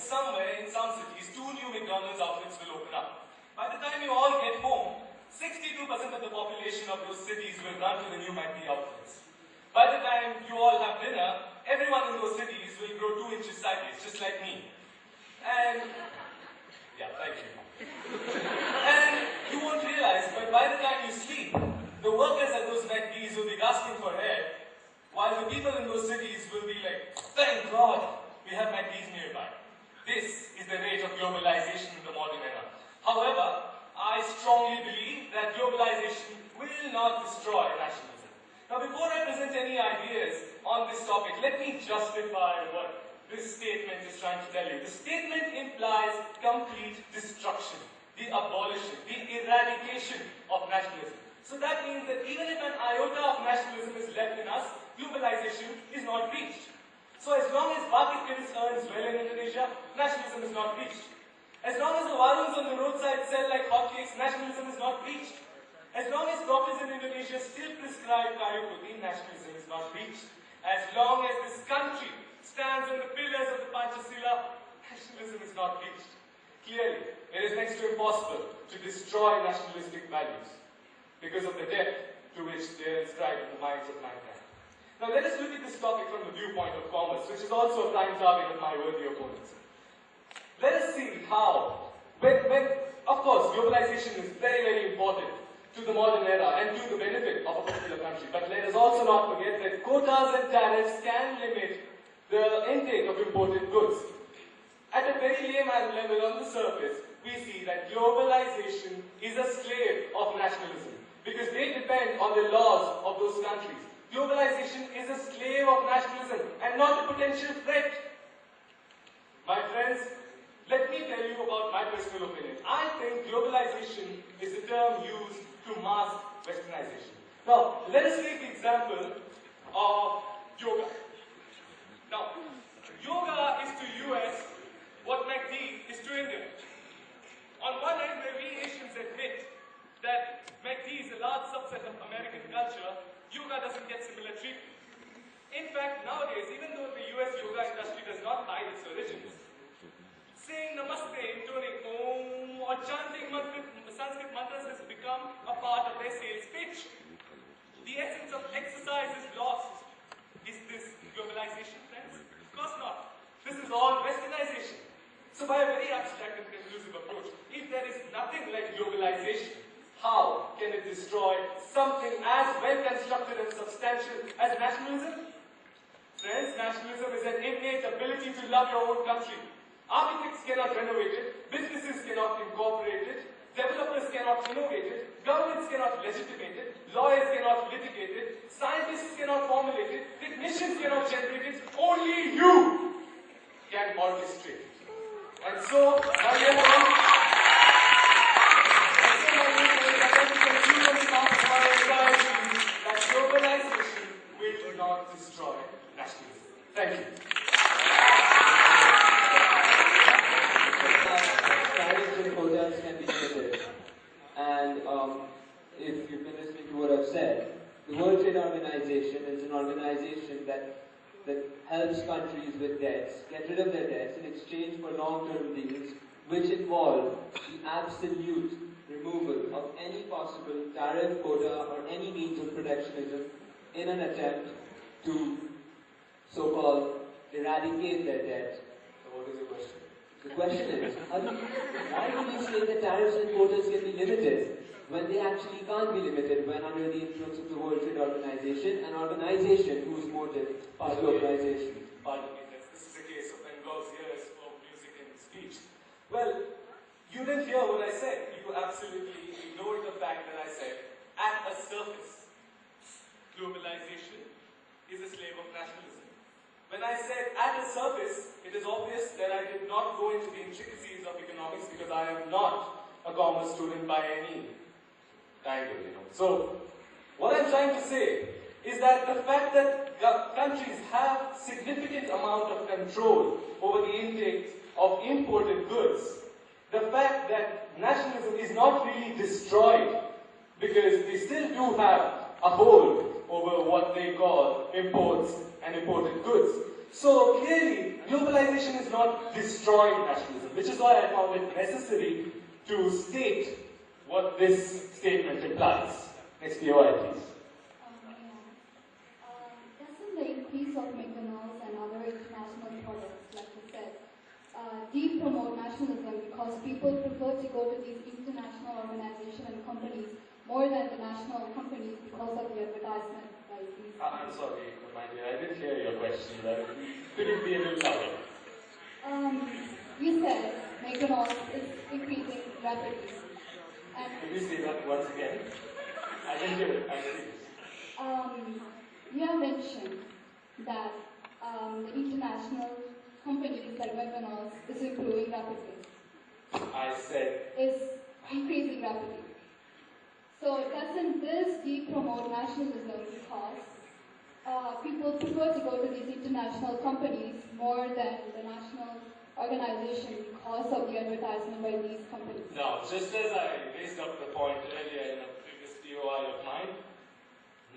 somewhere in some cities, 2 new McDonald's outlets will open up. By the time you all get home, 62% of the population of those cities will run to the new McD outlets. By the time you all have dinner, everyone in those cities will grow 2 inches sideways, just like me. And, yeah, thank you. And you won't realize, but by the time you sleep, the workers at those McDs will be gasping for air, while the people in those cities will be like, thank God, we have McDs nearby. This is the rate of globalization in the modern era. However, I strongly believe that globalization will not destroy nationalism. Now, before I present any ideas on this topic, let me justify what this statement is trying to tell you. The statement implies complete destruction, the abolition, the eradication of nationalism. So that means that even if an iota of nationalism is left in us, globalization is not reached. So as long as Bakit earns well in Indonesia, nationalism is not reached. As long as the warungs on the roadside sell like hotcakes, nationalism is not reached. As long as doctors in Indonesia still prescribe protein, nationalism is not reached. As long as this country stands on the pillars of the Panchasila, nationalism is not reached. Clearly, it is next to impossible to destroy nationalistic values because of the depth to which they are inscribed in the minds of mankind. Now let us look at this topic from the viewpoint of commerce, which is also a prime target of my worthy opponents. Let us see how, of course, globalization is very, very important to the modern era and to the benefit of a particular country. But let us also not forget that quotas and tariffs can limit the intake of imported goods. At a very layman level on the surface, we see that globalization is a slave of nationalism because they depend on the laws of those countries. Globalization is a slave of nationalism and not a potential threat. My friends, let me tell you about my personal opinion. I think globalization is a term used to mask westernization. Now, let us take the example of yoga. Now, yoga is to US what McD is to India. On one hand, where we Asians admit that McD is a large subset of American culture, yoga doesn't get similar treatment. In fact, nowadays, even though the US yoga industry does not hide its origins, saying namaste, intoning om, or chanting Sanskrit mantras has become a part of their sales pitch. The essence of exercise is lost. Is this globalization, friends? Of course not. This is all westernization. So by a very abstract and conclusive approach, if there is nothing like globalization, how can it destroy something as well constructed and substantial as nationalism? Friends, nationalism is an innate ability to love your own country. Architects cannot renovate it, businesses cannot incorporate it, developers cannot innovate it, governments cannot legitimate it, lawyers cannot litigate it, scientists cannot formulate it, technicians cannot generate it, only you can orchestrate it. And so, my dear friends, that globalization will not destroy nationalism. Thank you. Tariffs and quotas can be limited. And if you've been listening to what I've said, the World Trade Organization is an organization that helps countries with debts get rid of their debts in exchange for long-term deals which involve the absolute removal of any possible tariff, quota, or any means of protectionism in an attempt to so-called eradicate their debt. So what is your question? The question is, why do you say that tariffs and quotas can be limited when they actually can't be limited when under the influence of the World Trade Organization, an organization whose motive is globalization? Pardon me, this is a case of Bengal's years of music and speech. Well, you didn't hear what I said. You absolutely ignored the fact that I said, at a surface, globalization is a slave of nationalism. When I said at a surface, it is obvious that I did not go into the intricacies of economics because I am not a commerce student by any kind of, So, what I'm trying to say is that the fact that countries have significant amount of control over the intake of imported goods, the fact that nationalism is not really destroyed because they still do have a hold over what they call imports and imported goods. So clearly, globalization is not destroying nationalism, which is why I found it necessary to state what this statement implies. Next POI, please. Doesn't the increase of McDonald's and other international products, like you said, de-promote nationalism because people prefer to go to these international organizations and companies more than the national companies because of the advertisement by these? I'm sorry, my dear, I didn't hear your question. Could it be a little louder? You said McDonald's is increasing rapidly. And Could you say that once again? I didn't hear it. I'm serious. you have mentioned that the international companies like McDonald's is improving rapidly. I said Is increasing rapidly. So doesn't this de-promote nationalism because people prefer to go to these international companies more than the national organization because of the advertisement by these companies? now, just as I raised up the point earlier in a previous POI of mine,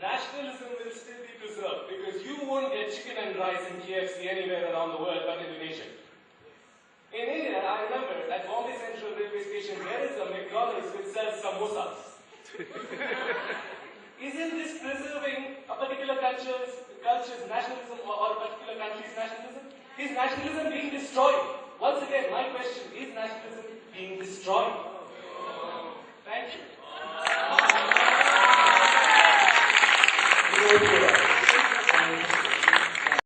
nationalism will still be preserved because you won't get chicken and rice in KFC anywhere around the world but in Indonesia. In India, I remember at Bombay Central Railway Station, there is a McDonald's which sells samosas. Isn't this preserving a particular culture's nationalism or a particular country's nationalism? Is nationalism being destroyed? Once again, my question, is nationalism being destroyed? Thank you.